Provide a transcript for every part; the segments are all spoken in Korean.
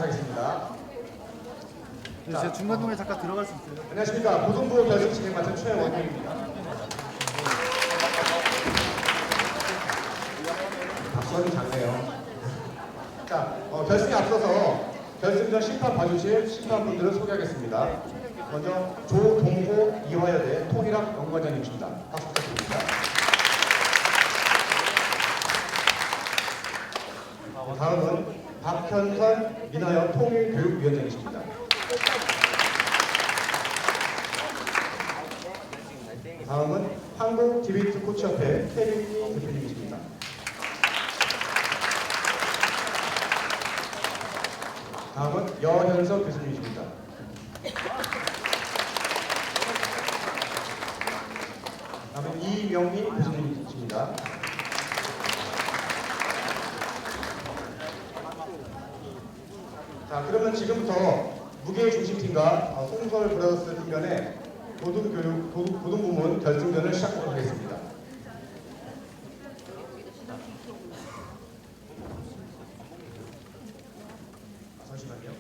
시작하겠습니다. 네, 제가 중간중간에 잠깐 들어갈 수 있어요. 안녕하십니까. 고등부 결승 진행 맡은 최원규입니다. 박수는 작네요. 자, 결승에 앞서서 결승전 심판 봐주실 심판분들을 소개하겠습니다. 먼저 조동호 이화여대 통일학 연구원장님이십니다. 박수 부탁드립니다. 다음은 박현선 민하여 통일교육위원장이십니다. 다음은 한국디베이트코치협회 태빈이 대표님이십니다. 다음은 여현석 교수님이십니다. 다음은 이명희 교수님이십니다. 자, 그러면 지금부터 무게중심팀과 송설 브라더스 팀 간의 고등부문 결승전을 시작하도록 하겠습니다. 잠시만요.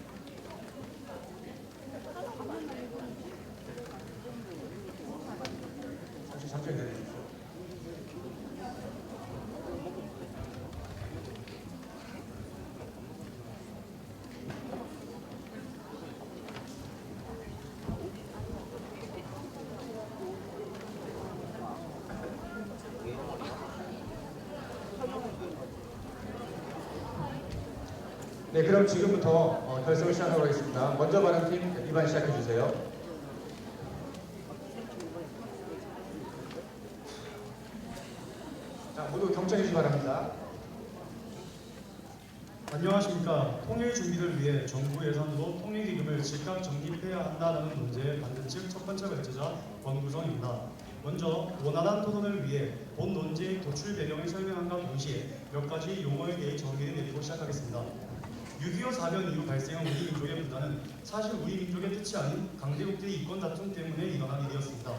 잠시 기다려주십시오. 네, 그럼 지금부터 결승을 시작하도록 하겠습니다. 먼저 받은 팀 이반 시작해주세요. 자, 모두 경청해주시기 바랍니다. 안녕하십니까. 통일 준비를 위해 정부 예산으로 통일기금을 즉각 적립해야 한다는 논제에 받는 측 첫 번째 발제자 권구성입니다. 먼저 원활한 토론을 위해 본 논제의 도출 배경을 설명함과 동시에 몇 가지 용어에 대해 정의를 내리고 시작하겠습니다. 6.25 사변 이후 발생한 우리 민족의 분단은 사실 우리 민족의 뜻이 아닌 강대국들의 이권 다툼 때문에 일어난 일이었습니다.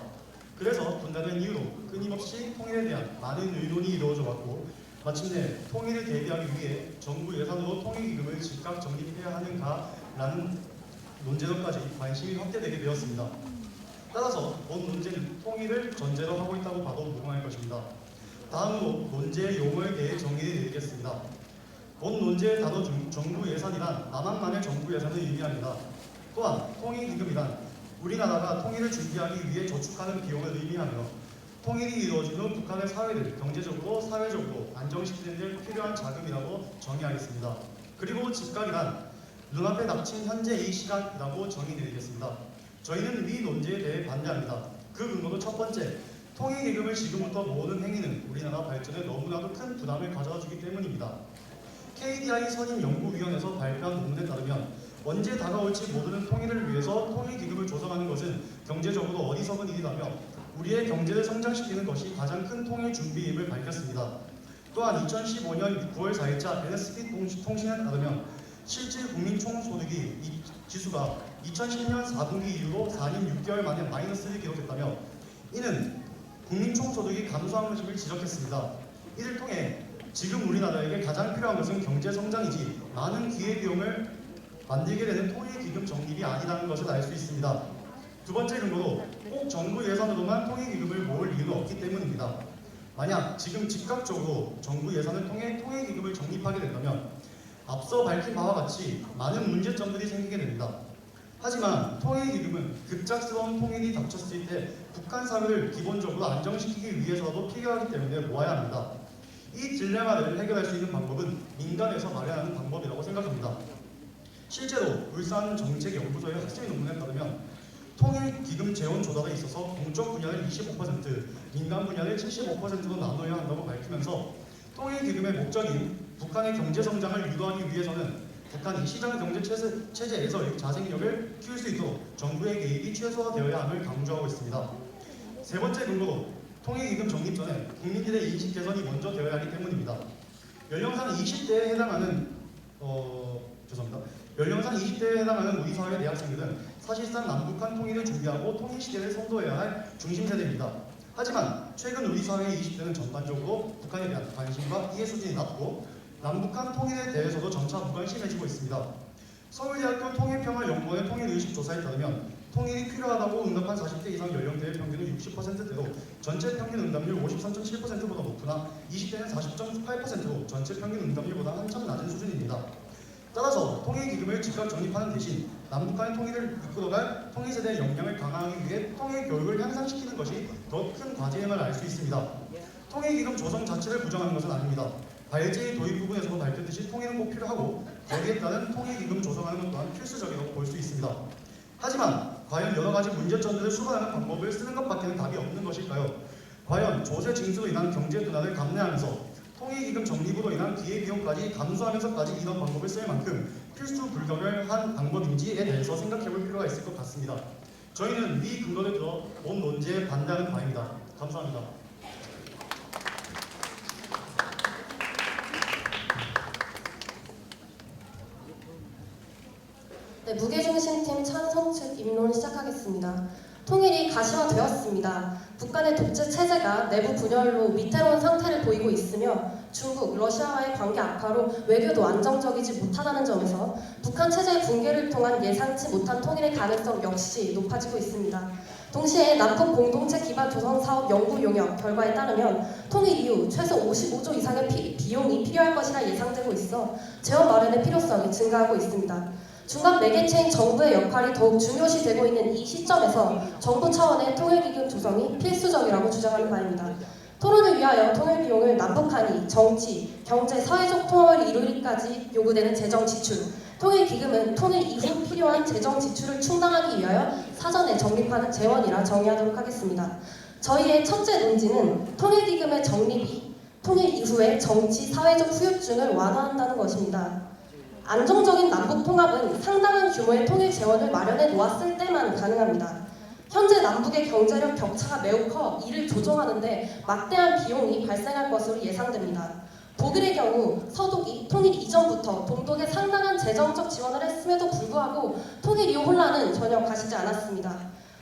그래서 분단된 이후로 끊임없이 통일에 대한 많은 의논이 이루어져 왔고 마침내 통일을 대비하기 위해 정부 예산으로 통일기금을 즉각 적립해야 하는가라는 논제로까지 관심이 확대되게 되었습니다. 따라서 본 논제는 통일을 전제로 하고 있다고 봐도 무방할 것입니다. 다음으로 논제의 용어에 대해 정의를 내리겠습니다. 본 논제의 단어 중 정부 예산이란 나만만의 정부 예산을 의미합니다. 또한 통일기금이란 우리나라가 통일을 준비하기 위해 저축하는 비용을 의미하며 통일이 이루어진 후 북한의 사회를 경제적으로 사회적으로 안정시키는 데 필요한 자금이라고 정의하겠습니다. 그리고 즉각이란 눈앞에 닥친 현재 이 시간이라고 정의 내리겠습니다. 저희는 위 논제에 대해 반대합니다. 그 근거도 첫 번째, 통일기금을 지금부터 모으는 행위는 우리나라 발전에 너무나도 큰 부담을 가져다 주기 때문입니다. KDI 선임연구위원회에서 발표한 논문에 따르면 언제 다가올지 모르는 통일을 위해서 통일기금을 조성하는 것은 경제적으로 어리석은 일이라며 우리의 경제를 성장시키는 것이 가장 큰 통일 준비임을 밝혔습니다. 또한 2015년 9월 4일자 NSP 통신에 따르면 실질 국민 총소득이 지수가 2010년 4분기 이후로 4년 6개월 만에 마이너스를 기록했다며 이는 국민 총소득이 감소한 것임을 지적했습니다. 이를 통해 지금 우리나라에게 가장 필요한 것은 경제 성장이지 많은 기회비용을 만들게 되는 통일기금 적립이 아니라는 것을 알 수 있습니다. 두 번째 근거로 꼭 정부 예산으로만 통일기금을 모을 이유는 없기 때문입니다. 만약 지금 즉각적으로 정부 예산을 통해 통일기금을 적립하게 된다면 앞서 밝힌 바와 같이 많은 문제점들이 생기게 됩니다. 하지만 통일기금은 급작스러운 통일이 닥쳤을 때 북한 사회를 기본적으로 안정시키기 위해서도 필요하기 때문에 모아야 합니다. 이 딜레마를 해결할 수 있는 방법은 민간에서 마련하는 방법이라고 생각합니다. 실제로 울산정책연구소의 학술 논문에 따르면 통일기금 재원 조달에 있어서 공적 분야를 25%, 민간 분야를 75%로 나눠야 한다고 밝히면서 통일기금의 목적인 북한의 경제성장을 유도하기 위해서는 북한이 시장경제체제에서 자생력을 키울 수 있도록 정부의 개입이 최소화되어야 함을 강조하고 있습니다. 세 번째 근거로 통일기금 적립 전에 국민들의 인식 개선이 먼저 되어야 하기 때문입니다. 연령상 20대에 해당하는 연령상 20대에 해당하는 우리 사회 대학생들은 사실상 남북한 통일을 준비하고 통일시대를 선도해야 할 중심세대입니다. 하지만 최근 우리 사회의 20대는 전반적으로 북한에 대한 관심과 이해 수준이 낮고 남북한 통일에 대해서도 점차 무관심해지고 있습니다. 서울대학교 통일평화연구원의 통일의식조사에 따르면 통일이 필요하다고 응답한 40대 이상 연령대의 평균은 60%대로 전체 평균 응답률 53.7%보다 높으나 20대는 40.8%로 전체 평균 응답률보다 한참 낮은 수준입니다. 따라서 통일기금을 즉각 적립하는 대신 남북 간의 통일을 이끌어갈 통일세대의 역량을 강화하기 위해 통일교육을 향상시키는 것이 더 큰 과제임을 알 수 있습니다. 통일기금 조성 자체를 부정하는 것은 아닙니다. 발제의 도입 부분에서도 밝혔듯이 통일은 꼭 필요하고 거기에 따른 통일기금 조성하는 것 또한 필수적이라고 볼 수 있습니다. 하지만 과연 여러 가지 문제점들을 수반하는 방법을 쓰는 것밖에는 답이 없는 것일까요? 과연 조세 징수로 인한 경제 둔화를 감내하면서 통일기금 적립으로 인한 기회비용까지 감수하면서까지 이런 방법을 쓸 만큼 필수 불가결한 방법인지에 대해서 생각해볼 필요가 있을 것 같습니다. 저희는 위 근거를 들어 본 논제에 반대하는 바입니다. 감사합니다. 네, 무게중심팀 찬성 측 입론 시작하겠습니다. 통일이 가시화되었습니다. 북한의 독재 체제가 내부 분열로 위태로운 상태를 보이고 있으며 중국, 러시아와의 관계 악화로 외교도 안정적이지 못하다는 점에서 북한 체제의 붕괴를 통한 예상치 못한 통일의 가능성 역시 높아지고 있습니다. 동시에 남북 공동체 기반 조성 사업 연구 용역 결과에 따르면 통일 이후 최소 55조 이상의 비용이 필요할 것이라 예상되고 있어 재원 마련의 필요성이 증가하고 있습니다. 중간 매개체인 정부의 역할이 더욱 중요시되고 있는 이 시점에서 정부 차원의 통일기금 조성이 필수적이라고 주장하는 바입니다. 토론을 위하여 통일 비용을 남북한이 정치, 경제, 사회적 통합을 이루기까지 요구되는 재정 지출, 통일기금은 통일 이후 필요한 재정 지출을 충당하기 위하여 사전에 적립하는 재원이라 정의하도록 하겠습니다. 저희의 첫째 논지는 통일기금의 적립이 통일 이후의 정치, 사회적 후유증을 완화한다는 것입니다. 안정적인 남북 통합은 상당한 규모의 통일 재원을 마련해 놓았을 때만 가능합니다. 현재 남북의 경제력 격차가 매우 커 이를 조정하는데 막대한 비용이 발생할 것으로 예상됩니다. 독일의 경우 서독이 통일 이전부터 동독에 상당한 재정적 지원을 했음에도 불구하고 통일 이후 혼란은 전혀 가시지 않았습니다.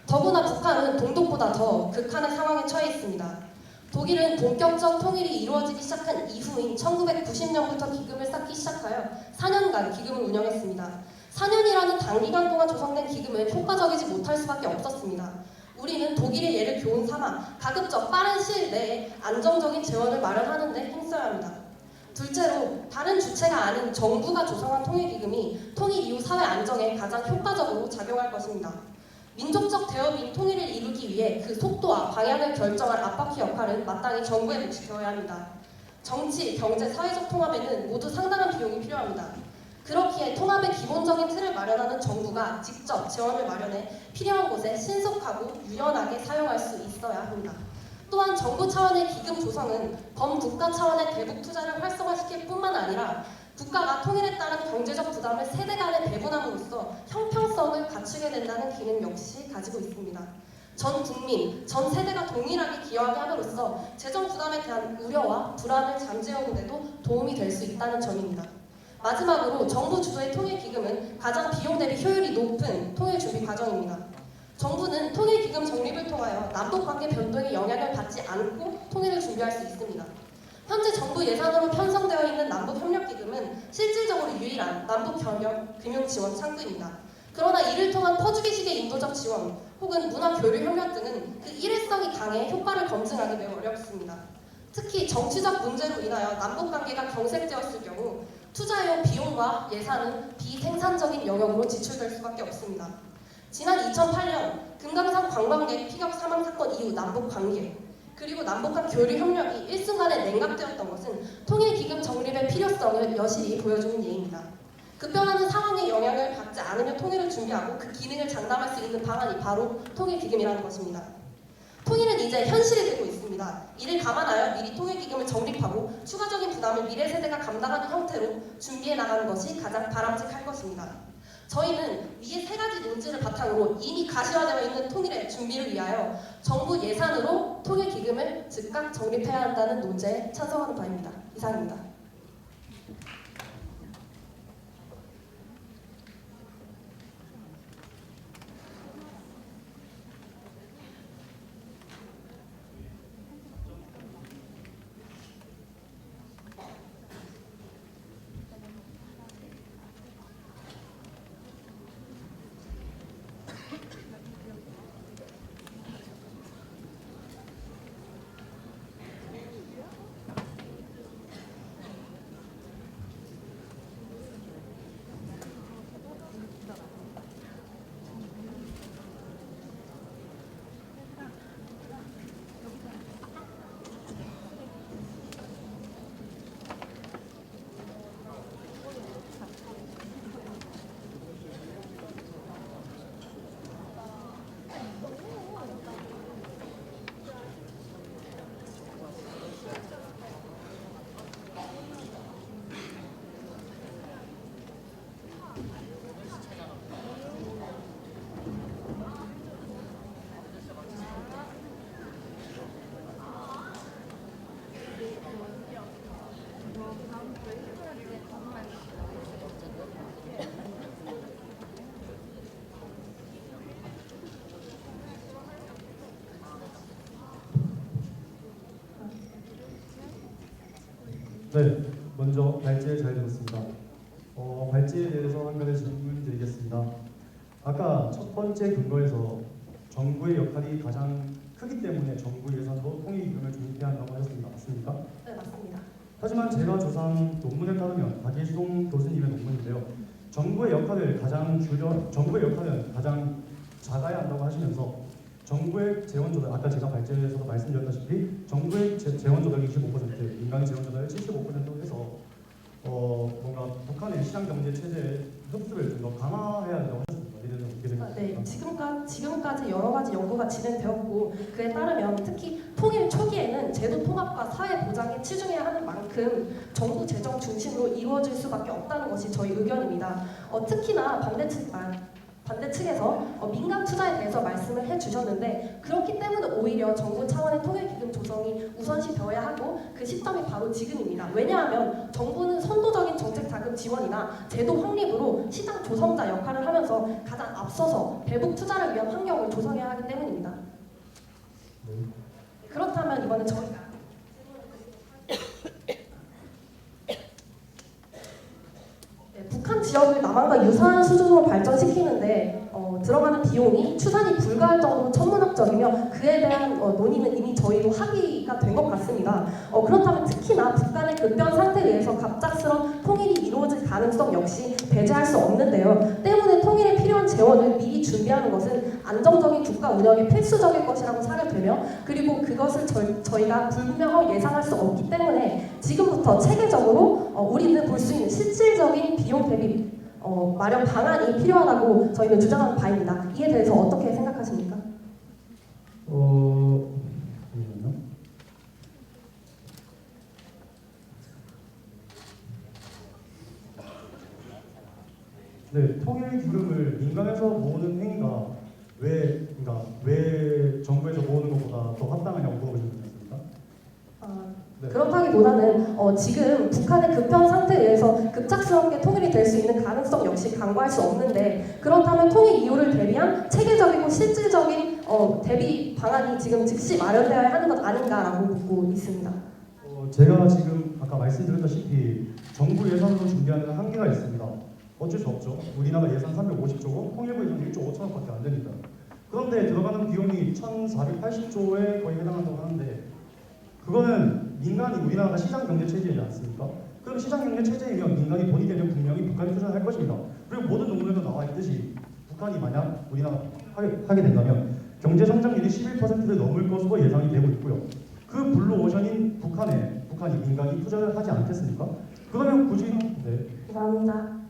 더구나 북한은 동독보다 더 극한의 상황에 처해 있습니다. 독일은 본격적 통일이 이루어지기 시작한 이후인 1990년부터 기금을 쌓기 시작하여 4년간 기금을 운영했습니다. 4년이라는 단기간 동안 조성된 기금은 효과적이지 못할 수밖에 없었습니다. 우리는 독일의 예를 교훈 삼아 가급적 빠른 시일 내에 안정적인 재원을 마련하는 데 힘써야 합니다. 둘째로 다른 주체가 아닌 정부가 조성한 통일기금이 통일 이후 사회 안정에 가장 효과적으로 작용할 것입니다. 민족적 대업인 통일을 이루기 위해 그 속도와 방향을 결정할 압박기 역할은 마땅히 정부에 묻혀야 합니다. 정치, 경제, 사회적 통합에는 모두 상당한 비용이 필요합니다. 그렇기에 통합의 기본적인 틀을 마련하는 정부가 직접 재원을 마련해 필요한 곳에 신속하고 유연하게 사용할 수 있어야 합니다. 또한 정부 차원의 기금 조성은 범국가 차원의 대북 투자를 활성화시킬 뿐만 아니라 국가가 통일에 따른 경제적 부담을 세대 간에 배분함으로써 형평성을 갖추게 된다는 기능 역시 가지고 있습니다. 전 국민, 전 세대가 동일하게 기여하게 함으로써 재정 부담에 대한 우려와 불안을 잠재우는 데도 도움이 될 수 있다는 점입니다. 마지막으로 정부 주도의 통일기금은 가장 비용 대비 효율이 높은 통일 준비 과정입니다. 정부는 통일기금 적립을 통하여 남북관계 변동에 영향을 받지 않고 통일을 준비할 수 있습니다. 현재 정부 예산으로 편성되어 있는 남북협력기금은 실질적으로 유일한 남북협력 금융지원 창구입니다. 그러나 이를 통한 퍼주기식의 인도적 지원 혹은 문화교류협력 등은 그 일회성이 강해 효과를 검증하기 매우 어렵습니다. 특히 정치적 문제로 인하여 남북관계가 경색되었을 경우 투자용 비용과 예산은 비생산적인 영역으로 지출될 수밖에 없습니다. 지난 2008년 금강산 관광객 피격 사망 사건 이후 남북관계 그리고 남북한 교류 협력이 일순간에 냉각되었던 것은 통일기금 적립의 필요성을 여실히 보여주는 예입니다. 급변하는 상황에 영향을 받지 않으며 통일을 준비하고 그 기능을 장담할 수 있는 방안이 바로 통일기금이라는 것입니다. 통일은 이제 현실이 되고 있습니다. 이를 감안하여 미리 통일기금을 적립하고 추가적인 부담을 미래 세대가 감당하는 형태로 준비해 나가는 것이 가장 바람직할 것입니다. 저희는 위의 세 가지 논지를 바탕으로 이미 가시화되어 있는 통일의 준비를 위하여 정부 예산으로 통일기금을 즉각 적립해야 한다는 논제에 찬성하는 바입니다. 이상입니다. 네, 먼저 발제 잘 들었습니다. 발제에 대해서 한 가지 질문 드리겠습니다. 아까 첫 번째 근거에서 정부의 역할이 가장 크기 때문에 정부 예산도 통일기금을 조직해야 한다고 하셨습니다. 맞습니까? 네, 맞습니다. 하지만 제가 조사한 논문에 따르면 박예종 교수님의 논문인데요. 정부의 역할은 가장 작아야 한다고 하시면서 정부의 재원 조달, 아까 제가 발제에서도 말씀드렸다시피 정부의 재원 조달이 25%, 민간의 재원 조달이 75% 해서 뭔가 북한의 시장 경제 체제의 흡수를 좀 더 강화해야 한다고 하셨습니다. 이래서 어떻게 네, 생각하십니까? 지금까지 여러 가지 연구가 진행되었고 그에 따르면 특히 통일 초기에는 제도 통합과 사회 보장에 치중해야 하는 만큼 정부 재정 중심으로 이루어질 수밖에 없다는 것이 저희 의견입니다. 특히나 반대측에서 민간 투자에 대해서 말씀을 해주셨는데 그렇기 때문에 오히려 정부 차원의 통일기금 조성이 우선시 되어야 하고 그 시점이 바로 지금입니다. 왜냐하면 정부는 선도적인 정책 자금 지원이나 제도 확립으로 시장 조성자 역할을 하면서 가장 앞서서 대북 투자를 위한 환경을 조성해야 하기 때문입니다. 그렇다면 이번에 저희가 북한 지역을 남한과 유사한 수준으로 발전시키는데 들어가는 비용이 추산이 불가할 정도로 천문학적이며 그에 대한 논의는 이미 저희도 합의가 된 것 같습니다. 그렇다면 특히나 북한의 급변 상태에 의해서 갑작스런 통일이 이루어질 가능성 역시 배제할 수 없는데요. 때문에 통일에 필요한 재원을 미리 준비하는 것은 안정적인 국가 운영에 필수적일 것이라고 생각되며 그리고 그것을 저희가 불분명하고 예상할 수 없기 때문에 지금부터 체계적으로 우리는 볼 수 있는 실질적인 비용 대비 마련 방안이 필요하다고 저희는 주장하는 바입니다. 이에 대해서 어떻게 생각하십니까? 잠시만요. 네, 통일기금을 민간에서 모으는 행위가 왜 정부에서 모으는 것보다 더 합당하냐고 물어보시는 거였습니까? 네. 그렇다기보다는 지금 북한의 급변 상태에 의해서 급작스럽게 통일이 될 수 있는 가능성 역시 간과할 수 없는데 그렇다면 통일 이후를 대비한 체계적이고 실질적인 대비 방안이 지금 즉시 마련되어야 하는 것 아닌가라고 묻고 있습니다. 제가 지금 아까 말씀드렸다시피 정부 예산으로 준비하는 한계가 있습니다. 어쩔 수 없죠. 우리나라 예산 350조고 통일부 예산 1조 5천억밖에 안 되니까. 그런데 들어가는 비용이 1,480조에 거의 해당한다고 하는데 그거는 민간이 우리나라가 시장 경제 체제이지 않습니까? 그럼 시장 경제 체제이면 민간이 돈이 되면 분명히 북한이 투자를 할 것입니다. 그리고 모든 논문에도 나와 있듯이 북한이 만약 우리나라 하게 된다면 경제 성장률이 11%를 넘을 것으로 예상이 되고 있고요. 그 블루오션인 북한이 민간이 투자를 하지 않겠습니까? 그러면 굳이 네. 감사합니다.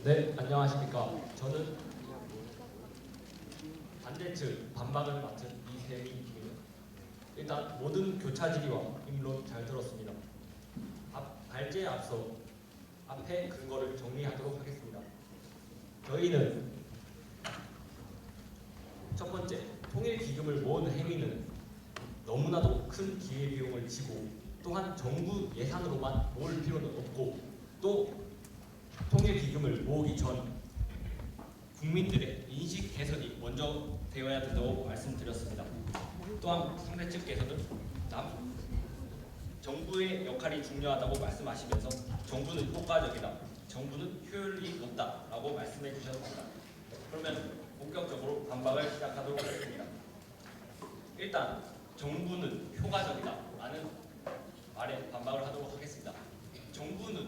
네, 안녕하십니까. 저는 반대측 반박을 맡은 이세미입니다. 일단 모든 교차 질의와 입론 잘 들었습니다. 발제에 앞서 앞에 근거를 정리하도록 하겠습니다. 저희는 첫 번째, 통일기금을 모은 행위는 너무나도 큰 기회비용을 지고 또한 정부 예산으로만 모을 필요는 없고 또 통일기금을 모으기 전 국민들의 인식 개선이 먼저 되어야 된다고 말씀드렸습니다. 또한 상대 측께서는 정부의 역할이 중요하다고 말씀하시면서 정부는 효과적이다, 정부는 효율이 높다라고 말씀해 주셨습니다. 그러면 본격적으로 반박을 시작하도록 하겠습니다. 일단 정부는 효과적이다라는 말에 반박을 하도록 하겠습니다. 정부는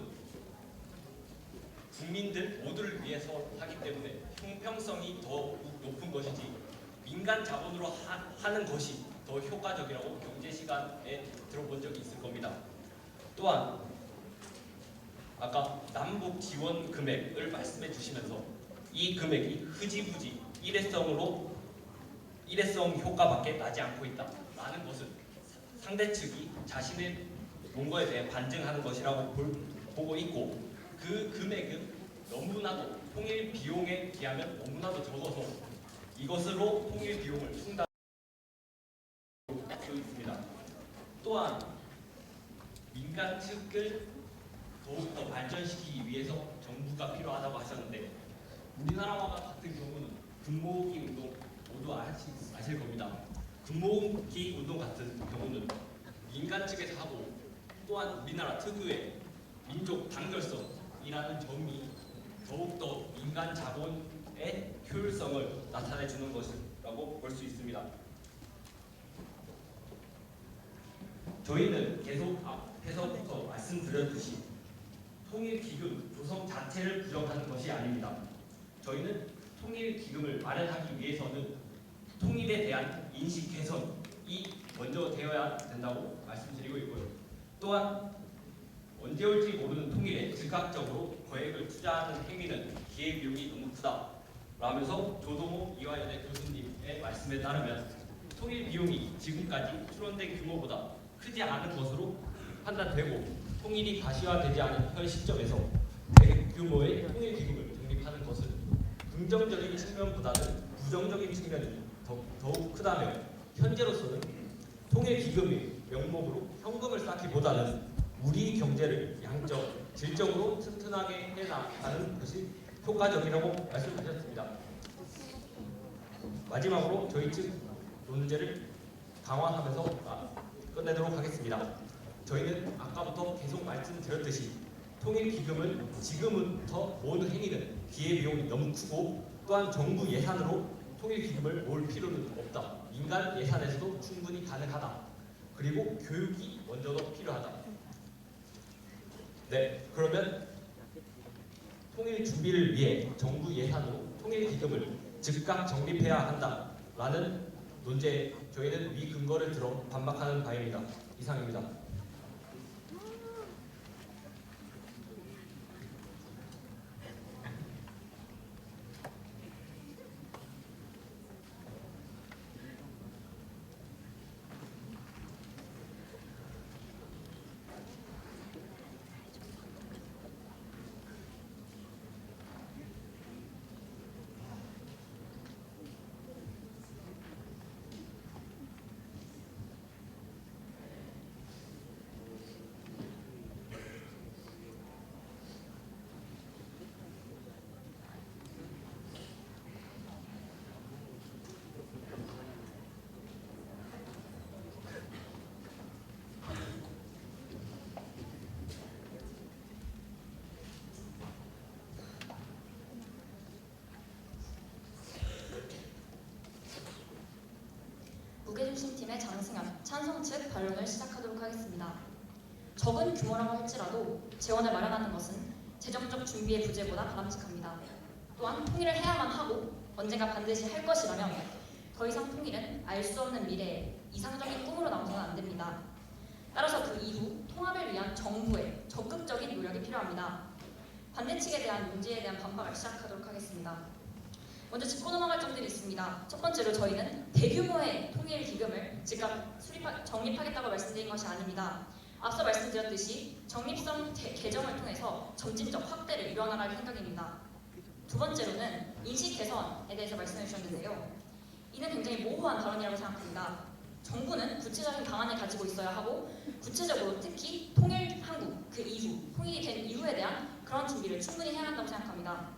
국민들 모두를 위해서 하기 때문에 형평성이 더 높은 것이지 민간 자본으로 하는 것이 더 효과적이라고 경제 시간에 들어본 적이 있을 겁니다. 또한 아까 남북 지원 금액을 말씀해 주시면서 이 금액이 흐지부지 일회성 효과밖에 나지 않고 있다라는 것은 상대 측이 자신의 논거에 대해 반증하는 것이라고 보고 있고, 그 금액은 너무나도 통일 비용에 비하면 너무나도 적어서 이것으로 통일 비용을 충당할 수 있습니다. 또한 민간 측을 더욱더 발전시키기 위해서 정부가 필요하다고 하셨는데, 우리나라와 같은 경우는 군모으기 운동 모두 아실 겁니다. 군모으기 운동 같은 경우는 민간 측에서 하고, 또한 우리나라 특유의 민족 단결성이라는 점이 더욱더 민간 자본의 효율성을 나타내주는 것이라고 볼 수 있습니다. 저희는 계속 앞에서부터 말씀드렸듯이 통일기금 조성 자체를 부정하는 것이 아닙니다. 저희는 통일기금을 마련하기 위해서는 통일에 대한 인식 개선이 먼저 되어야 된다고 말씀드리고 있고요. 또한 언제 올지 모르는 통일에 즉각적으로 거액을 투자하는 행위는 기회비용이 너무 크다 라면서 조동호 이화여대 교수님의 말씀에 따르면 통일 비용이 지금까지 추론된 규모보다 크지 않은 것으로 판단되고, 통일이 가시화되지 않은 현 시점에서 대규모의 통일기금을成立하는 것은 긍정적인 측면보다는 부정적인 측면이 더욱 크다며, 현재로서는 통일기금의 명목으로 현금을 쌓기보다는 우리 경제를 양적, 질적으로 튼튼하게 해나가는 것이 효과적이라고 말씀하셨습니다. 마지막으로 저희 측 논제를 강화하면서 끝내도록 하겠습니다. 저희는 아까부터 계속 말씀드렸듯이 통일기금을 지금부터 모으는 행위는 기회비용이 너무 크고, 또한 정부 예산으로 통일기금을 모을 필요는 없다. 민간 예산에서도 충분히 가능하다. 그리고 교육이 먼저 더 필요하다. 네, 그러면 통일 준비를 위해 정부 예산으로 통일기금을 즉각 적립해야 한다라는 논제에 저희는 위 근거를 들어 반박하는 바입니다. 이상입니다. 무게중심팀의 장승현, 찬성 측 반론을 시작하도록 하겠습니다. 적은 규모라고 할지라도 재원을 마련하는 것은 재정적 준비의 부재보다 바람직합니다. 또한 통일을 해야만 하고 언젠가 반드시 할 것이라면 더 이상 통일은 알 수 없는 미래의 이상적인 꿈으로 남아서는 안 됩니다. 따라서 그 이후 통합을 위한 정부의 적극적인 노력이 필요합니다. 반대 측에 대한 문제에 대한 반박을 시작하도록 하겠습니다. 먼저 짚고 넘어갈 점들이 있습니다. 첫 번째로 저희는 대규모의 통일 기금을 즉각 적립하겠다고 말씀드린 것이 아닙니다. 앞서 말씀드렸듯이 적립성 개정을 통해서 점진적 확대를 이뤄나갈 생각입니다. 두 번째로는 인식 개선에 대해서 말씀해 주셨는데요. 이는 굉장히 모호한 발언이라고 생각합니다. 정부는 구체적인 방안을 가지고 있어야 하고 구체적으로 특히 통일 한국 그 이후 통일이 된 이후에 대한 그런 준비를 충분히 해야 한다고 생각합니다.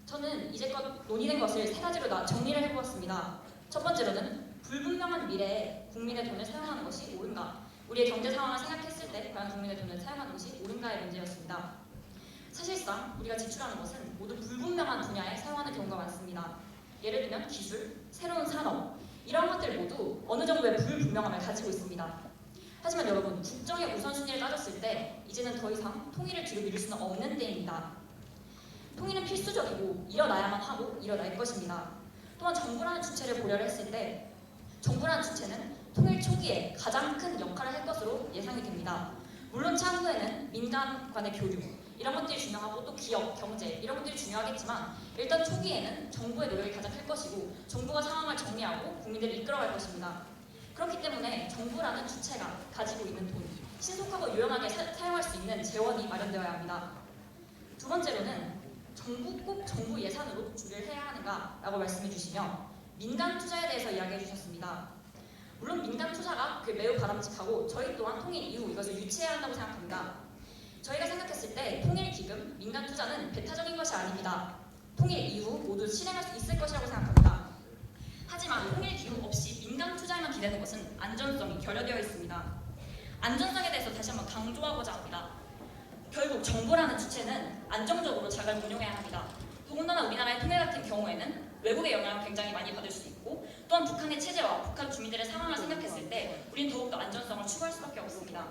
저는 이제껏 논의된 것을 세 가지로 정리를 해보았습니다. 첫 번째로는 불분명한 미래에 국민의 돈을 사용하는 것이 옳은가, 우리의 경제 상황을 생각했을 때 과연 국민의 돈을 사용하는 것이 옳은가의 문제였습니다. 사실상 우리가 지출하는 것은 모두 불분명한 분야에 사용하는 경우가 많습니다. 예를 들면 기술, 새로운 산업, 이런 것들 모두 어느 정도의 불분명함을 가지고 있습니다. 하지만 여러분, 국정의 우선순위를 따졌을 때 이제는 더 이상 통일을 뒤로 미룰 수는 없는 때입니다. 통일은 필수적이고 일어나야만 하고 일어날 것입니다. 또한 정부라는 주체를 고려를 했을 때 정부라는 주체는 통일 초기에 가장 큰 역할을 할 것으로 예상이 됩니다. 물론 차후에는 민간 간의 교류 이런 것들이 중요하고 또 기업, 경제 이런 것들이 중요하겠지만 일단 초기에는 정부의 노력이 가장 클 것이고 정부가 상황을 정리하고 국민들을 이끌어갈 것입니다. 그렇기 때문에 정부라는 주체가 가지고 있는 돈, 신속하고 유연하게 사용할 수 있는 재원이 마련되어야 합니다. 두 번째로는 꼭 정부 예산으로 준비를 해야 하는가라고 말씀해 주시며 민간 투자에 대해서 이야기해 주셨습니다. 물론 민간 투자가 매우 바람직하고 저희 또한 통일 이후 이것을 유치해야 한다고 생각합니다. 저희가 생각했을 때 통일기금, 민간 투자는 배타적인 것이 아닙니다. 통일 이후 모두 실행할 수 있을 것이라고 생각합니다. 하지만 통일기금 없이 민간 투자에만 기대는 것은 안전성이 결여되어 있습니다. 안전성에 대해서 다시 한번 강조하고자 합니다. 결국 정부라는 주체는 안정적으로 잘 운용해야 합니다. 더군다나 우리나라의 통일 같은 경우에는 외국의 영향을 굉장히 많이 받을 수 있고 또한 북한의 체제와 북한 주민들의 상황을 생각했을 때 우리는 더욱더 안전성을 추구할 수밖에 없습니다.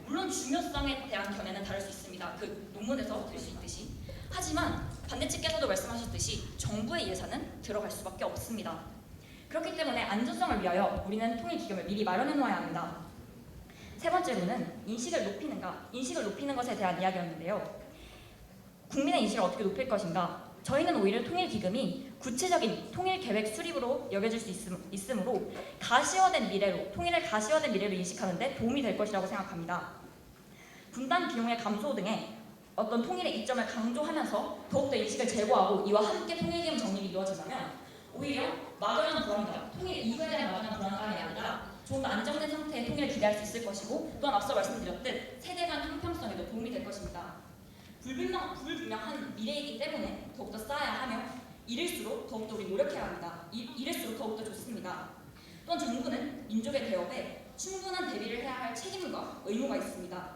물론 중요성에 대한 견해는 다를 수 있습니다. 그 논문에서 들 수 있듯이. 하지만 반대측께서도 말씀하셨듯이 정부의 예산은 들어갈 수밖에 없습니다. 그렇기 때문에 안전성을 위하여 우리는 통일기금을 미리 마련해 놓아야 합니다. 세 번째로는 인식을 높이는 것에 대한 이야기였는데요. 국민의 인식을 어떻게 높일 것인가? 저희는 오히려 통일기금이 구체적인 통일계획 수립으로 여겨질 수 있으므로 통일을 가시화된 미래로 인식하는 데 도움이 될 것이라고 생각합니다. 분담 비용의 감소 등의 어떤 통일의 이점을 강조하면서 더욱더 인식을 제고하고 이와 함께 통일기금 적립이 이루어진다면 오히려 막연한 불안감, 통일 이후에 대한 막연한 불안감이 아니라 좀 더 안정된 상태의 통일을 기대할 수 있을 것이고 또한 앞서 말씀드렸듯 세대 간 형평성에도 도움이 될 것입니다. 불분명한 미래이기 때문에 더욱더 쌓아야 하며 이를수록 더욱더 우리 노력해야 합니다. 이를수록 더욱더 좋습니다. 또한 정부는 민족의 대업에 충분한 대비를 해야 할 책임과 의무가 있습니다.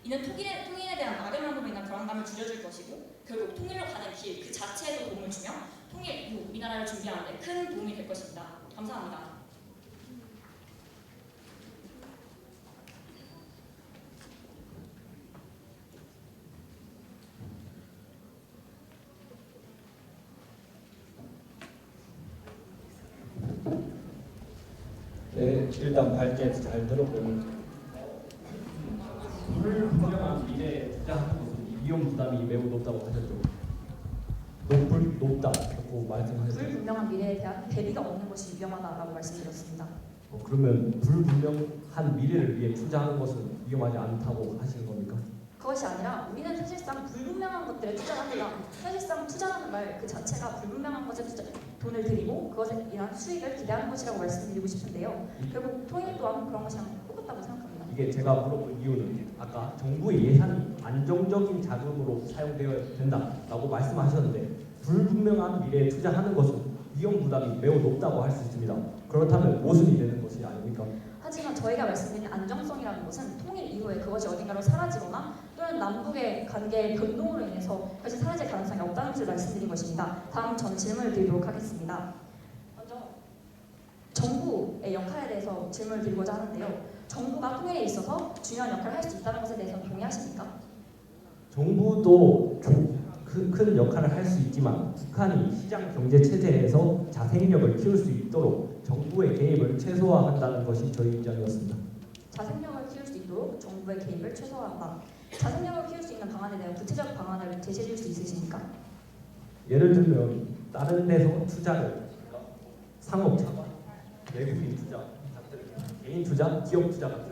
이는 통일에 대한 막연함으로 인한 불안감을 줄여줄 것이고 결국 통일로 가는 길 그 자체에도 도움을 주며 통일 이후 우리나라를 준비하는 데 큰 도움이 될 것입니다. 감사합니다. 네, 일단 밝게 잘 들었고 불분명한 미래에 투자하는 것은 위험 부담이 매우 높다고 하셨죠. 높다고 말씀하셨죠. 불분명한 미래에 대한 대비가 없는 것이 위험하다라고 말씀드렸습니다. 그러면 불분명한 미래를 위해 투자하는 것은 위험하지 않다고 하시는 겁니까? 그것이 아니라 우리는 사실상 불분명한 것들에 투자를 합니다. 사실상 투자하는 말 그 자체가 불분명한 것에 돈을 들이고 그것에 의한 수익을 기대하는 것이라고 말씀드리고 싶은데요. 결국 통일 또한 그런 것이랑 똑같다고 생각합니다. 이게 제가 물어본 이유는 아까 정부의 예산이 안정적인 자금으로 사용되어야 된다라고 말씀하셨는데 불분명한 미래에 투자하는 것은 위험 부담이 매우 높다고 할 수 있습니다. 그렇다면 모순이 되는 것이 아닙니까? 하지만 저희가 말씀드린 안정성이라는 것은 통일 이후에 그것이 어딘가로 사라지거나 또는 남북의 관계의 변동으로 인해서 그것이 사라질 가능성이 없다는 것을 말씀드린 것입니다. 다음 전 질문을 드리도록 하겠습니다. 먼저 정부의 역할에 대해서 질문을 드리고자 하는데요. 정부가 통일에 있어서 중요한 역할을 할 수 있다는 것에 대해서 동의하십니까? 정부도 큰 역할을 할 수 있지만 북한이 시장 경제 체제에서 자생력을 키울 수 있도록 정부의 개입을 최소화한다는 것이 저희 입장이었습니다. 자생력을 키울 수 있도록 정부의 개입을 최소화한다. 자생력을 키울 수 있는 방안에 대한 구체적 방안을 제시해 줄 수 있으십니까? 예를 들면 다른 데서 투자를 상업차, 외국인 투자, 개인 투자, 기업 투자 같은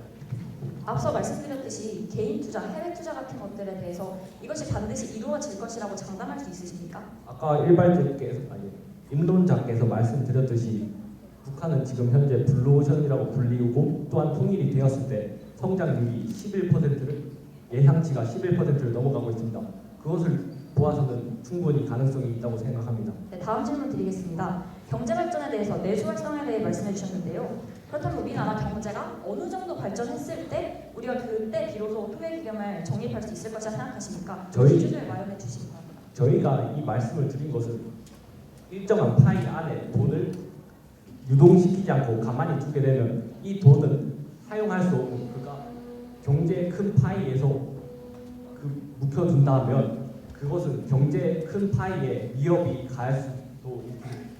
앞서 말씀드렸듯이 개인 투자, 해외 투자 같은 것들에 대해서 이것이 반드시 이루어질 것이라고 장담할 수 있으십니까? 아까 임론자께서 말씀드렸듯이 북한은 지금 현재 블루오션이라고 불리우고 또한 통일이 되었을 때 성장률이 11%를 예상치가 11%를 넘어가고 있습니다. 그것을 보아서는 충분히 가능성이 있다고 생각합니다. 네, 다음 질문 드리겠습니다. 경제 발전에 대해서 내수 활성화에 대해 말씀해 주셨는데요. 그렇다면 우리나라 경제가 어느 정도 발전했을 때 우리가 그때 비로소 통일기금을 정립할 수 있을 것이라 생각하십니까? 기준을 마련해 주시기 바랍니다. 저희가 이 말씀을 드린 것은 일정한 파이 안에 돈을 유동시키지 않고 가만히 두게 되면 이 돈은 사용할 수 없는, 그러니까 경제의 큰 파이에서 묵혀둔다면 그것은 경제의 큰 파이에 위협이 가할 수도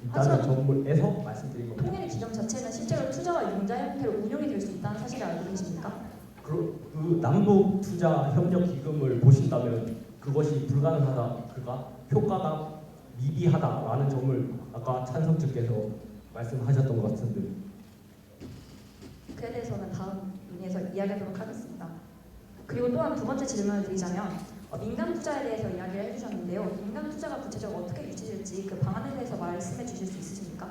있다는 점에서 말씀드린 겁니다. 통일 기금 자체는 실제로 투자와 융자 형태로 운용이 될 수 있다는 사실을 알고 계십니까? 그 남북 투자 협력 기금을 보신다면 그것이 불가능하다, 그가 효과가 미비하다라는 점을 아까 찬성 측께서 말씀하셨던 것 같은데, 그에 대해서는 다음 논의에서 이야기하도록 하겠습니다. 그리고 또한 두 번째 질문을 드리자면 민간 투자에 대해서 이야기를 해주셨는데요. 민간 투자가 구체적으로 어떻게 유치될지 그 방안에 대해서 말씀해 주실 수 있으십니까?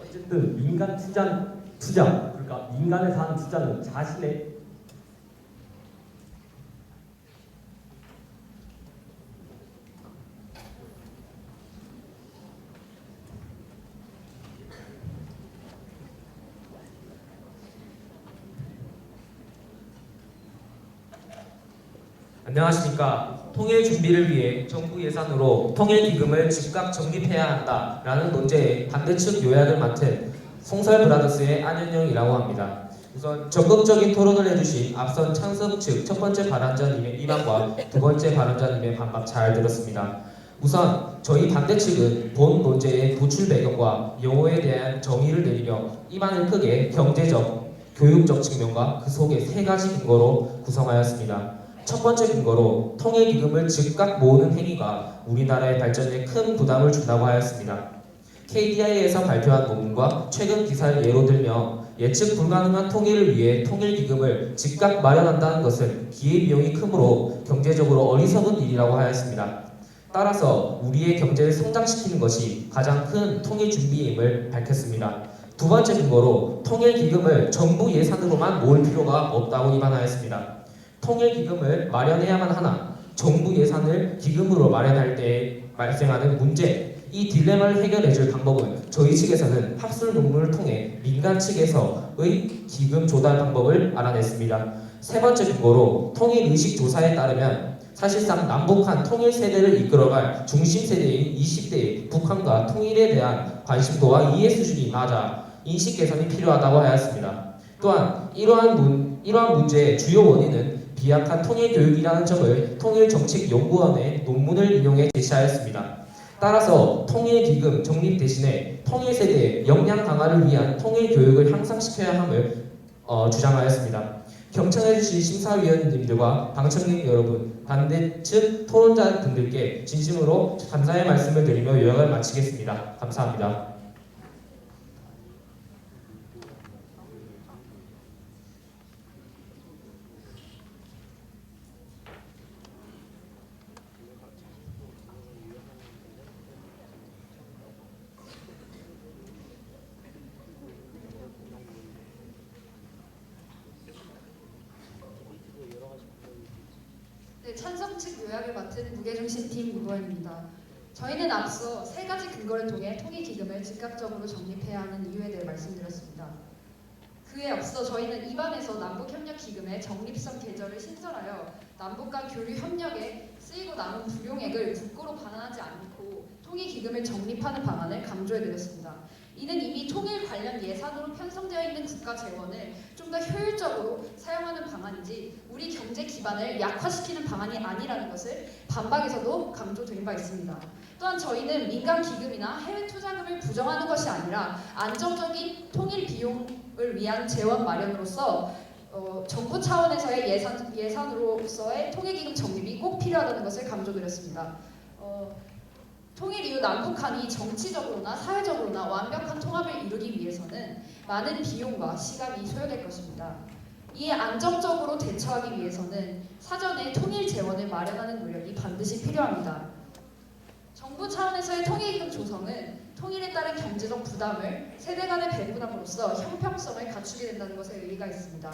어쨌든 민간 투자 그러니까 민간에서 하는 투자는 자신의 안녕하십니까. 통일 준비를 위해 정부 예산으로 통일기금을 즉각 정립해야 한다라는 논제의 반대측 요약을 맡은 송설 브라더스의 안현영이라고 합니다. 우선 적극적인 토론을 해주신 앞선 창섭 측 첫 번째 발언자님의 입안과 두 번째 발언자님의 반박 잘 들었습니다. 우선 저희 반대측은 본 논제의 도출 배경과 용어에 대한 정의를 내리며 입안을 크게 경제적, 교육적 측면과 그 속의 세 가지 근거로 구성하였습니다. 첫 번째 근거로 통일기금을 즉각 모으는 행위가 우리나라의 발전에 큰 부담을 준다고 하였습니다. KDI에서 발표한 논문과 최근 기사를 예로 들며 예측 불가능한 통일을 위해 통일기금을 즉각 마련한다는 것은 기회비용이 크므로 경제적으로 어리석은 일이라고 하였습니다. 따라서 우리의 경제를 성장시키는 것이 가장 큰 통일 준비임을 밝혔습니다. 두 번째 근거로 통일기금을 정부 예산으로만 모을 필요가 없다고 입안하였습니다. 통일기금을 마련해야만 하나 정부 예산을 기금으로 마련할 때 발생하는 문제, 이 딜레마를 해결해줄 방법은 저희 측에서는 학술 논문을 통해 민간 측에서의 기금 조달 방법을 알아냈습니다. 세 번째 근거로 통일의식 조사에 따르면 사실상 남북한 통일 세대를 이끌어갈 중심 세대인 20대의 북한과 통일에 대한 관심도와 이해 수준이 맞아 인식 개선이 필요하다고 하였습니다. 또한 이러한 문제의 주요 원인은 비약한 통일교육이라는 점을 통일정책연구원의 논문을 인용해 제시하였습니다. 따라서 통일기금 정립 대신에 통일세대의 역량 강화를 위한 통일교육을 향상시켜야 함을 주장하였습니다. 경청해주신 심사위원님들과 방청객 여러분, 반대측 토론자분들께 진심으로 감사의 말씀을 드리며 요약을 마치겠습니다. 감사합니다. 네, 찬성 측 요약을 맡은 무게중심팀 이보현입니다. 저희는 앞서 세 가지 근거를 통해 통일기금을 즉각적으로 정립해야 하는 이유에 대해 말씀드렸습니다. 그에 앞서 저희는 입안에서 남북협력기금의 적립성 계절을 신설하여 남북 간 교류 협력에 쓰이고 남은 불용액을 국고로 반환하지 않고 통일기금을 정립하는 방안을 강조해드렸습니다. 이는 이미 통일 관련 예산으로 편성되어 있는 국가 재원을 좀 더 효율적으로 사용하는 방안이지 우리 경제 기반을 약화시키는 방안이 아니라는 것을 반박에서도 강조드린 바 있습니다. 또한 저희는 민간 기금이나 해외 투자금을 부정하는 것이 아니라 안정적인 통일 비용을 위한 재원 마련으로서 정부 차원에서의 예산으로서의 통일기금 정립이 꼭 필요하다는 것을 강조드렸습니다. 통일 이후 남북한이 정치적으로나 사회적으로나 완벽한 통합을 이루기 위해서는 많은 비용과 시간이 소요될 것입니다. 이에 안정적으로 대처하기 위해서는 사전에 통일 재원을 마련하는 노력이 반드시 필요합니다. 정부 차원에서의 통일기금 조성은 통일에 따른 경제 경제적 부담을 세대 간에 배분함으로써 형평성을 갖추게 된다는 것에 의의가 있습니다.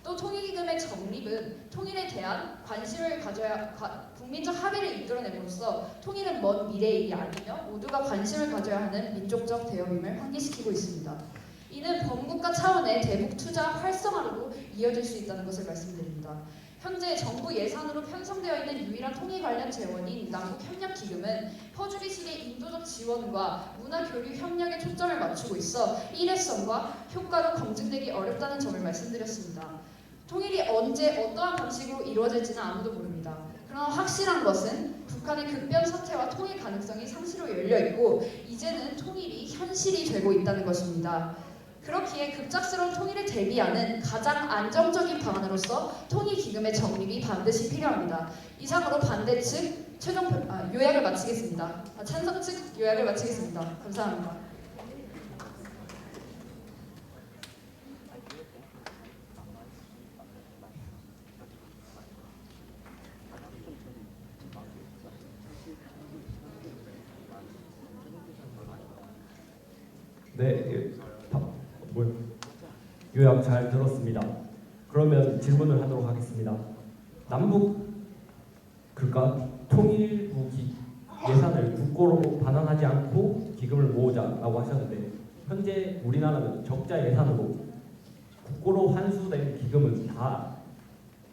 또 통일기금의 정립은 통일에 대한 관심을 가져야 국민적 합의를 이끌어냄으로써 통일은 먼 미래의 일이 아니며 모두가 관심을 가져야 하는 민족적 대업임을 환기시키고 있습니다. 이는 범국가 차원의 대북 투자 활성화로도 이어질 수 있다는 것을 말씀드립니다. 현재 정부 예산으로 편성되어 있는 유일한 통일 관련 재원인 남북협력기금은 퍼주기식의 인도적 지원과 문화교류 협력에 초점을 맞추고 있어 일회성과 효과로 검증되기 어렵다는 점을 말씀드렸습니다. 통일이 언제 어떠한 방식으로 이루어질지는 아무도 모릅니다. 그러나 확실한 것은 북한의 급변 사태와 통일 가능성이 상시로 열려있고 이제는 통일이 현실이 되고 있다는 것입니다. 그렇기에 급작스러운 통일을 대비하는 가장 안정적인 방안으로서 통일기금의 정립이 반드시 필요합니다. 이상으로 반대 측 요약을 마치겠습니다. 찬성 측 요약을 마치겠습니다. 감사합니다. 네, 요약 잘 들었습니다. 그러면 질문을 하도록 하겠습니다. 남북 통일부 예산을 국고로 반환하지 않고 기금을 모으자라고 하셨는데 현재 우리나라는 적자 예산으로 국고로 환수된 기금은 다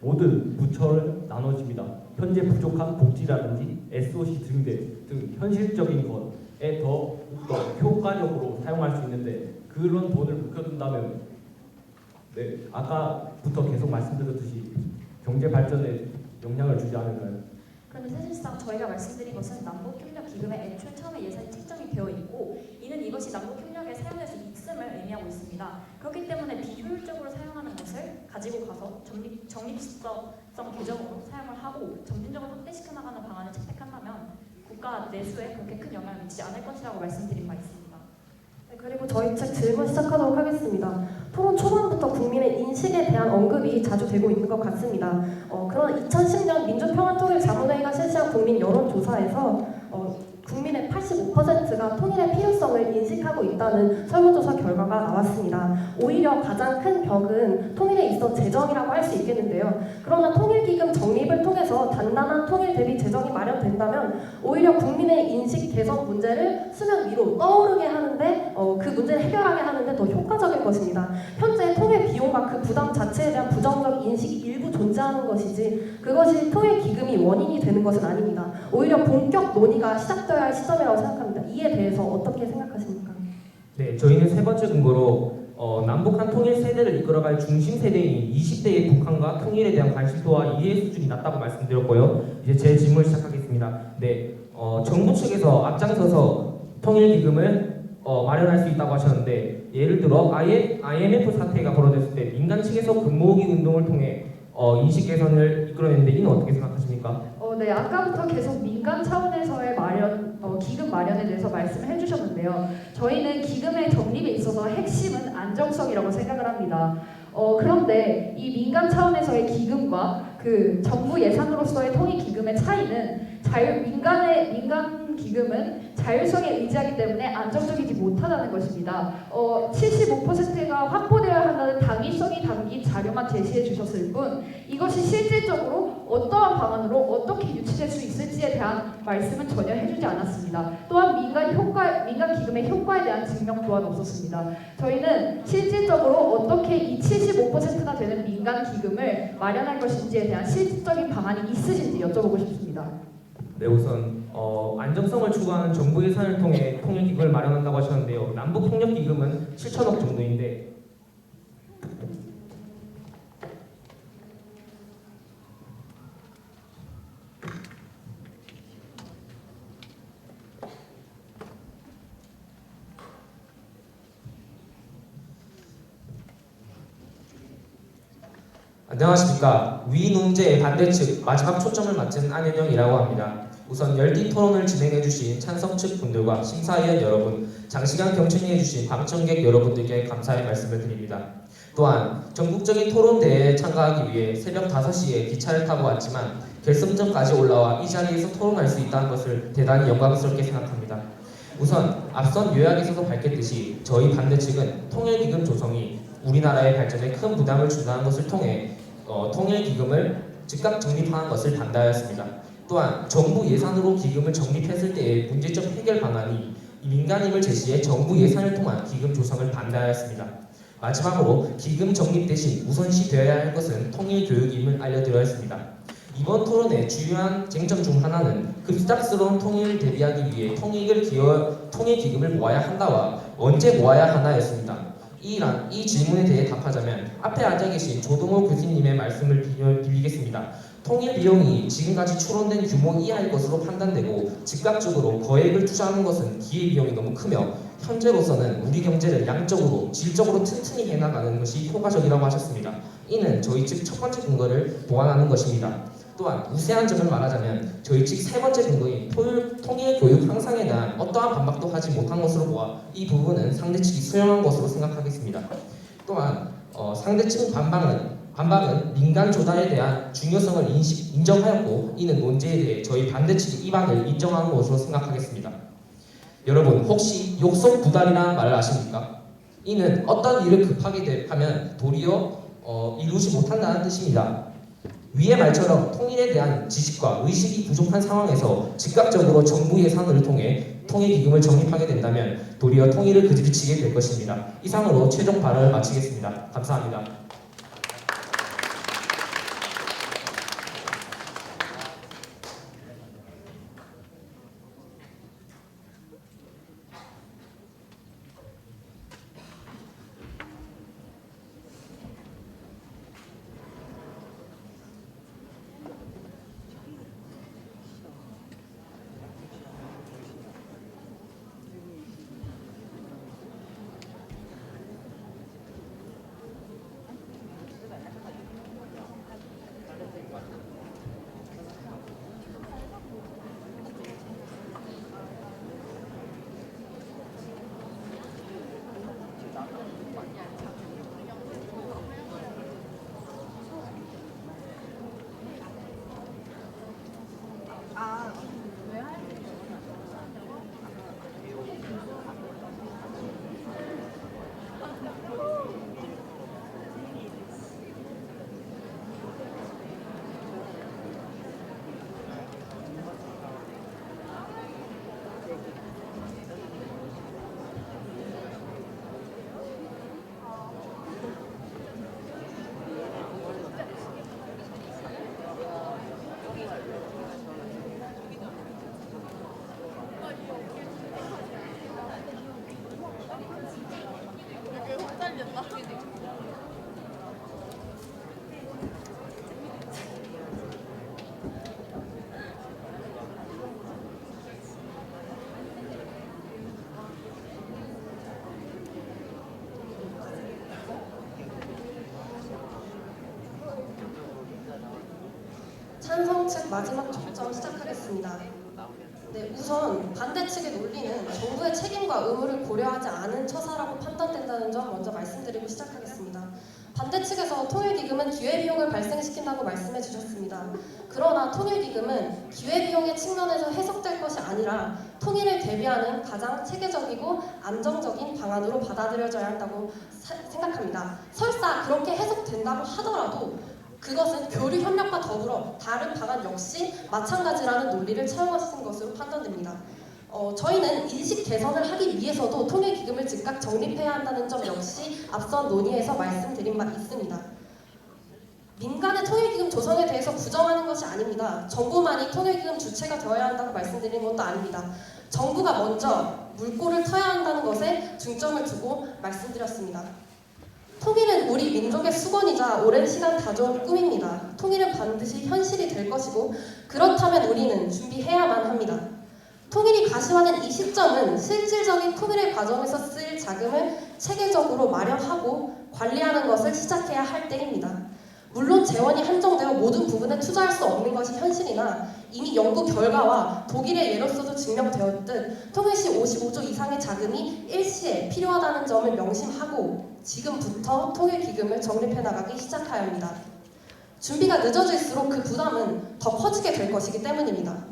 모든 부처를 나눠집니다. 현재 부족한 복지라든지 SOC 등 현실적인 것에 더 효과적으로 사용할 수 있는데 그런 돈을 묵혀둔다면 아까부터 계속 말씀드렸듯이 경제 발전에 영향을 주지 않을까요? 그런데 사실상 저희가 말씀드린 것은 남북협력기금에 애초에 처음에 예산이 책정이 되어 있고 이는 이것이 남북협력에 사용해서 있음을 의미하고 있습니다. 그렇기 때문에 비효율적으로 사용하는 것을 가지고 가서 적립성 계정으로 사용을 하고 점진적으로 확대시켜 나가는 방안을 채택한다면 국가 내수에 그렇게 큰 영향을 미치지 않을 것이라고 말씀드린 바 있습니다. 네, 그리고 저희 측 질문 시작하도록 하겠습니다. 토론 초반부터 국민의 인식에 대한 언급이 자주 되고 있는 것 같습니다. 그런 2010년 민주평화통일자문회의가 실시한 국민 여론조사에서 국민의 85%가 통일의 필요성을 인식하고 있다는 설문조사 결과가 나왔습니다. 오히려 가장 큰 벽은 통일에 있어 재정이라고 할 수 있겠는데요. 그러나 통일기금 정립을 통해서 단단한 통일 대비 재정이 마련된다면 오히려 국민의 인식 개선 문제를 수면 위로 떠오르게 하는데 그 문제를 해결하게 하는데 더 효과적일 것입니다. 현재 통일 비용과 그 부담 자체에 대한 부정적 인식이 일부 존재하는 것이지 그것이 통일기금이 원인이 되는 것은 아닙니다. 오히려 본격 논의가 시작되어야 할 시점이라고 생각합니다. 이에 대해서 어떻게 생각하십니까? 네, 저희는 세 번째 근거로 남북한 통일 세대를 이끌어갈 중심 세대인 20대의 북한과 통일에 대한 관심도와 이해 수준이 낮다고 말씀드렸고요. 이제 제 질문 시작하겠습니다. 네, 정부 측에서 앞장서서 통일 기금을 마련할 수 있다고 하셨는데 예를 들어 IMF 사태가 벌어졌을 때 민간 측에서 금모으기 운동을 통해 인식 개선을 이끌어냈는데 이는 어떻게 생각하십니까? 네, 아까부터 계속 민간 차원에서의 기금 마련에 대해서 말씀을 해주셨는데요. 저희는 기금의 정립에 있어서 핵심은 안정성이라고 생각을 합니다. 그런데 이 민간 차원에서의 기금과 그 정부 예산으로서의 통일 기금의 차이는 민간 기금은 자율성에 의지하기 때문에 안정적이지 못하다는 것입니다. 75%가 확보되어야 한다는 당위성이 담긴 자료만 제시해 주셨을 뿐 이것이 실질적으로 어떠한 방안으로 어떻게 유치될 수 있을지에 대한 말씀은 전혀 해주지 않았습니다. 또한 민간 기금의 효과에 대한 증명 또한 없었습니다. 저희는 실질적으로 어떻게 이 75%가 되는 민간 기금을 마련할 것인지에 대한 실질적인 방안이 있으신지 여쭤보고 싶습니다. 네, 우선 안정성을 추구하는 정부 예산을 통해 통일기금을 마련한다고 하셨는데요. 남북협력기금은 7천억 정도인데 안녕하십니까. 위 논제의 반대측 마지막 초점을 맡은 안현영이라고 합니다. 우선 열띤 토론을 진행해주신 찬성 측 분들과 심사위원 여러분, 장시간 경청해주신 방청객 여러분들께 감사의 말씀을 드립니다. 또한 전국적인 토론대회에 참가하기 위해 새벽 5시에 기차를 타고 왔지만 결승전까지 올라와 이 자리에서 토론할 수 있다는 것을 대단히 영광스럽게 생각합니다. 우선 앞선 요약에서도 밝혔듯이 저희 반대 측은 통일기금 조성이 우리나라의 발전에 큰 부담을 준다는 것을 통해 통일기금을 즉각 정립하는 것을 반대하였습니다. 또한 정부 예산으로 기금을 정립했을 때의 문제적 해결 방안이 민간임을 제시해 정부 예산을 통한 기금 조성을 반대하였습니다. 마지막으로 기금 정립 대신 우선시되어야 할 것은 통일교육임을 알려드려 했습니다. 이번 토론의 주요한 쟁점 중 하나는 급작스러운 통일을 대비하기 위해 통일기금을 모아야 한다와 언제 모아야 하나였습니다. 이 질문에 대해 답하자면 앞에 앉아 계신 조동호 교수님의 말씀을 빌리겠습니다. 통일 비용이 지금까지 추론된 규모 이하일 것으로 판단되고 즉각적으로 거액을 투자하는 것은 기회비용이 너무 크며 현재로서는 우리 경제를 양적으로 질적으로 튼튼히 해나가는 것이 효과적이라고 하셨습니다. 이는 저희 측 첫 번째 근거를 보완하는 것입니다. 또한 우세한 점을 말하자면 저희 측 세 번째 근거인 통일교육 향상에 대한 어떠한 반박도 하지 못한 것으로 보아 이 부분은 상대 측이 수용한 것으로 생각하겠습니다. 또한 상대 측 반박은 민간 조달에 대한 중요성을 인정하였고 이는 논제에 대해 저희 반대 측의 입안을 인정하는 것으로 생각하겠습니다. 여러분 혹시 욕설 부달이라는 말을 아십니까? 이는 어떤 일을 급하게 하면 도리어 이루지 못한다는 뜻입니다. 위의 말처럼 통일에 대한 지식과 의식이 부족한 상황에서 즉각적으로 정부 예산을 통해 통일기금을 정립하게 된다면 도리어 통일을 그지르치게 될 것입니다. 이상으로 최종 발언을 마치겠습니다. 감사합니다. 찬성 측 마지막 촉점 시작하겠습니다. 네, 우선 반대 측의 논리는 정부의 책임과 의무를 고려하지 않은 처사라고 판단된다는 점 먼저 말씀드리고 시작하겠습니다. 반대 측에서 통일기금은 기회비용을 발생시킨다고 말씀해 주셨습니다. 그러나 통일기금은 기회비용의 측면에서 해석될 것이 아니라 통일을 대비하는 가장 체계적이고 안정적인 방안으로 받아들여져야 한다고 생각합니다. 설사 그렇게 해석된다고 하더라도 그것은 교류 협력과 더불어 다른 방안 역시 마찬가지라는 논리를 차용하신 것으로 판단됩니다. 저희는 인식 개선을 하기 위해서도 통일기금을 즉각 정립해야 한다는 점 역시 앞선 논의에서 말씀드린 바 있습니다. 민간의 통일기금 조성에 대해서 부정하는 것이 아닙니다. 정부만이 통일기금 주체가 되어야 한다고 말씀드린 것도 아닙니다. 정부가 먼저 물꼬를 터야 한다는 것에 중점을 두고 말씀드렸습니다. 통일은 우리 민족의 수건이자 오랜 시간 다져온 꿈입니다. 통일은 반드시 현실이 될 것이고 그렇다면 우리는 준비해야만 합니다. 통일이 가시화된 이 시점은 실질적인 통일의 과정에서 쓰일 자금을 체계적으로 마련하고 관리하는 것을 시작해야 할 때입니다. 물론 재원이 한정되어 모든 부분에 투자할 수 없는 것이 현실이나 이미 연구 결과와 독일의 예로서도 증명되었듯 통일 시 55조 이상의 자금이 일시에 필요하다는 점을 명심하고 지금부터 통일기금을 정립해 나가기 시작해야 합니다. 준비가 늦어질수록 그 부담은 더 커지게 될 것이기 때문입니다.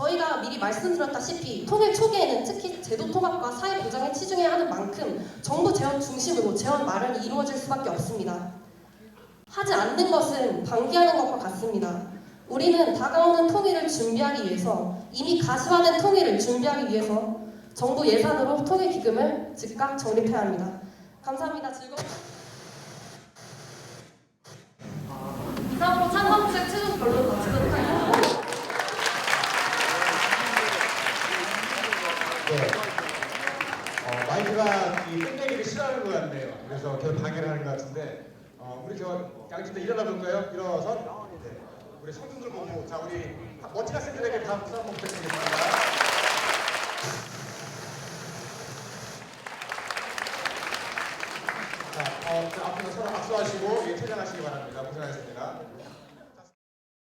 저희가 미리 말씀드렸다시피 통일 초기에는 특히 제도 통합과 사회 보장에 치중해야 하는 만큼 정부 재원 중심으로 재원 마련이 이루어질 수밖에 없습니다. 하지 않는 것은 방기하는 것과 같습니다. 우리는 다가오는 통일을 준비하기 위해서 이미 가시화된 통일을 준비하기 위해서 정부 예산으로 통일기금을 즉각 정립해야 합니다. 감사합니다. 이상으로 찬성책 최종 결론 마치도록 하겠습니다. 네. 마이크가 이 끝내기를 싫어하는 것 같네요. 그래서 계속 방해를 하는 것 같은데 우리 양쪽 다 일어나 볼까요? 일어서 네. 우리 성준들 보고 자 우리 멋진 학생들에게 다 박수 한번 부탁드리겠습니다. 자, 앞으로 서로 악수하시고 퇴장하시기 바랍니다. 고생하셨습니다.